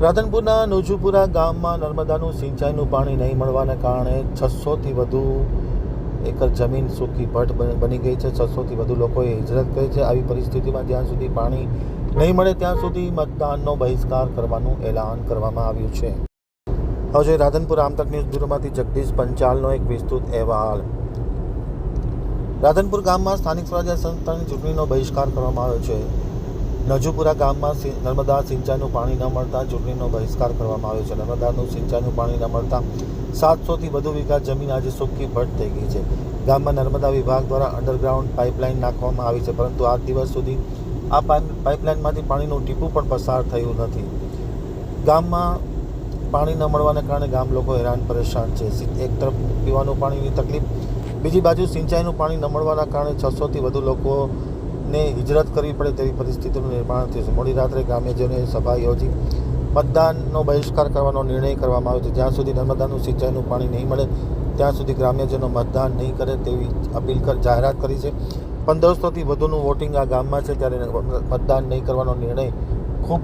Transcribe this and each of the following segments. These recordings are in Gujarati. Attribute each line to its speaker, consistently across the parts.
Speaker 1: રાધનપુરના નોજુપુરા ગામમાં નર્મદાનું સિંચાઈનું પાણી નહીં મળવાને કારણે 600થી વધુ એકર જમીન સૂકી ભટ્ટ બની ગઈ છે। 600થી વધુ લોકોએ હિજરત કરી છે। આવી પરિસ્થિતિમાં જ્યાં સુધી પાણી નહીં મળે ત્યાં સુધી મતદાનનો બહિષ્કાર કરવાનું એલાન કરવામાં આવ્યું છે। હવે રાધનપુર આમતક ન્યૂઝ બ્યુરોમાંથી જગદીશ પંચાલનો એક વિસ્તૃત અહેવાલ। રાધનપુર ગામમાં સ્થાનિક સ્વરાજ્ય સંસ્થાની ચૂંટણીનો બહિષ્કાર કરવામાં આવ્યો છે। નજુપુરા ગામમાં નર્મદા સિંચાઈનું પાણી ન મળતા ચૂંટણીનો બહિષ્કાર કરવામાં આવ્યો છે। નર્મદાનું સિંચાઈનું પાણી ન મળતા 700થી વધુ વીઘા જમીન આજે સૂકી ભટ્ટ થઈ ગઈ છે। ગામમાં નર્મદા વિભાગ દ્વારા અંડરગ્રાઉન્ડ પાઇપલાઇન નાખવામાં આવી છે, પરંતુ આજ દિવસ સુધી આ પાઇપલાઇનમાંથી પાણીનું ટીપું પણ પસાર થયું નથી। ગામમાં પાણી ન મળવાને કારણે ગામ લોકો હેરાન પરેશાન છે। એક તરફ પીવાનું પાણીની તકલીફ, બીજી બાજુ સિંચાઈનું પાણી ન મળવાના કારણે 600થી વધુ લોકોને હિજરત કરવી પડે તેવી પરિસ્થિતિનું નિર્માણ થયું છે। મોડી રાત્રે ગ્રામ્યજનોએ સભા યોજી મતદાનનો બહિષ્કાર કરવાનો નિર્ણય કરવામાં આવ્યો છે। જ્યાં સુધી નર્મદાનું સિંચાઈનું પાણી નહીં મળે ત્યાં સુધી ગ્રામ્યજનો મતદાન નહીં કરે તેવી જાહેરાત કરી છે। 1500થી વધુનું વોટિંગ આ ગામમાં છે, ત્યારે મતદાન નહીં કરવાનો નિર્ણય ખૂબ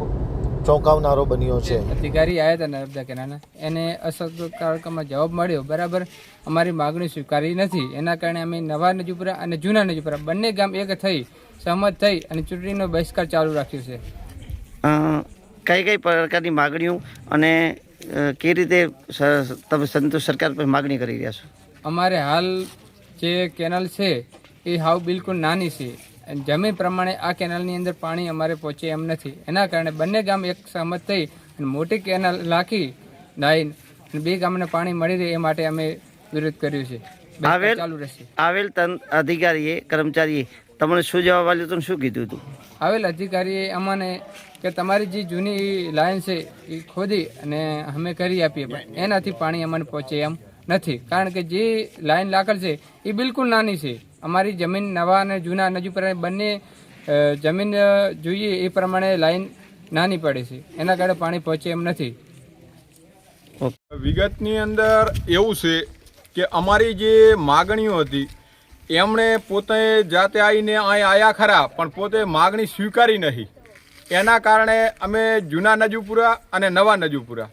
Speaker 1: ચોંકાવનારો બન્યો છે।
Speaker 2: અધિકારી આવ્યા હતા નર્મદા કેનાલના, એને અસરકારકમાં જવાબ મળ્યો, બરાબર અમારી માગણી સ્વીકારી નથી। એના કારણે અમે નવા નજુપુરા અને જૂના નજુપુરા બંને ગામ એક થઈ સહમત થઈ અને ચૂંટણીનો બહિષ્કાર ચાલુ રાખ્યો છે।
Speaker 3: કઈ કઈ પ્રકારની માગણીઓ અને કઈ રીતે તમે સંતોષ સરકાર પર માગણી કરી રહ્યા છો?
Speaker 2: અમારે હાલ જે કેનાલ છે એ હાવ બિલકુલ નાની છે। જમીન પ્રમાણે આ કેનાલની અંદર પાણી અમારે પહોંચે એમ નથી। એના કારણે બંને ગામ એક સહમત થઈ અને મોટી કેનાલ નાખી લાઈન અને બે ગામને પાણી મળી રહે એ માટે અમે વિરોધ કર્યો છે। ચાલુ રહેશે।
Speaker 3: આવેલ અધિકારીએ કર્મચારીએ તમને શું જવાબ આપ્યો તો શું કીધું હતું?
Speaker 2: આવેલ અધિકારીએ અમને કે તમારી જે જૂની લાઈન છે એ ખોદી અને અમે કરી આપીએ, પણ એનાથી પાણી અમને પહોંચે એમ નથી। કારણ કે જે લાઈન લાકડ છે એ બિલકુલ નાની છે। અમારી જમીન નવા અને જૂના નજુપુરા બંને જમીન જોઈએ એ પ્રમાણે લાઈન નાની પડે છે, એના કારણે પાણી પહોંચે એમ નથી।
Speaker 4: વિગતની અંદર એવું છે કે અમારી જે માગણીઓ હતી એમણે પોતે જાતે આવીને અહીં આવ્યા ખરા, પણ પોતે માગણી સ્વીકારી નહીં। એના કારણે અમે જૂના નજુપુરા અને નવા નજુપુરા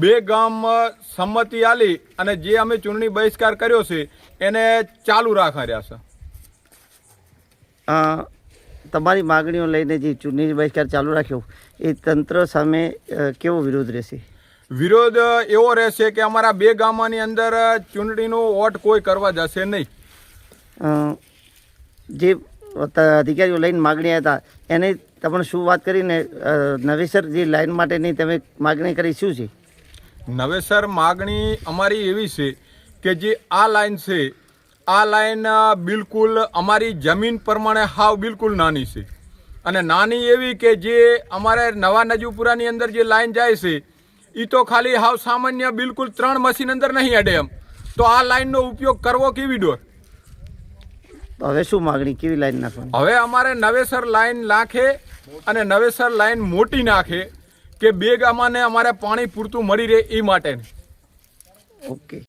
Speaker 4: બે ગામ સંમતિ આલી અને જે અમે ચૂંટણી બહિષ્કાર કર્યો છે એને ચાલુ રાખવા રહ્યા છે।
Speaker 3: તમારી માગણીઓ લઈને જે ચૂંટણી બહિષ્કાર ચાલુ રાખ્યો એ તંત્ર સામે કેવો વિરોધ રહેશે?
Speaker 4: વિરોધ એવો રહેશે કે અમારા બે ગામોની અંદર ચૂંટણીનો વોટ કોઈ કરવા જશે નહીં।
Speaker 3: જે અધિકારીઓ લઈને માગણી હતા એને તમને શું વાત કરીને નવેસર જે લાઈન માટેની તમે માગણી કરી શું છે?
Speaker 4: નવેસર માગણી અમારી એવી છે કે જે આ લાઈન છે આ લાઈન બિલકુલ અમારી જમીન પ્રમાણે હાવ બિલકુલ નાની છે, અને નાની એવી કે જે અમારે નવા નજુપુરાની અંદર જે લાઈન જાય છે એ તો ખાલી હાવ સામાન્ય બિલકુલ 3 મશીન અંદર નહીં અડે એમ, તો આ લાઈનનો ઉપયોગ કરવો કેવી ડોર?
Speaker 3: હવે શું માગણી, કેવી લાઈન નાખવાની?
Speaker 4: હવે અમારે નવેસર લાઈન નાખે અને નવેસર લાઈન મોટી નાખે કે બે ગામને અમારે પાણી પૂરતું મળી રહે એ માટે।
Speaker 3: ઓકે।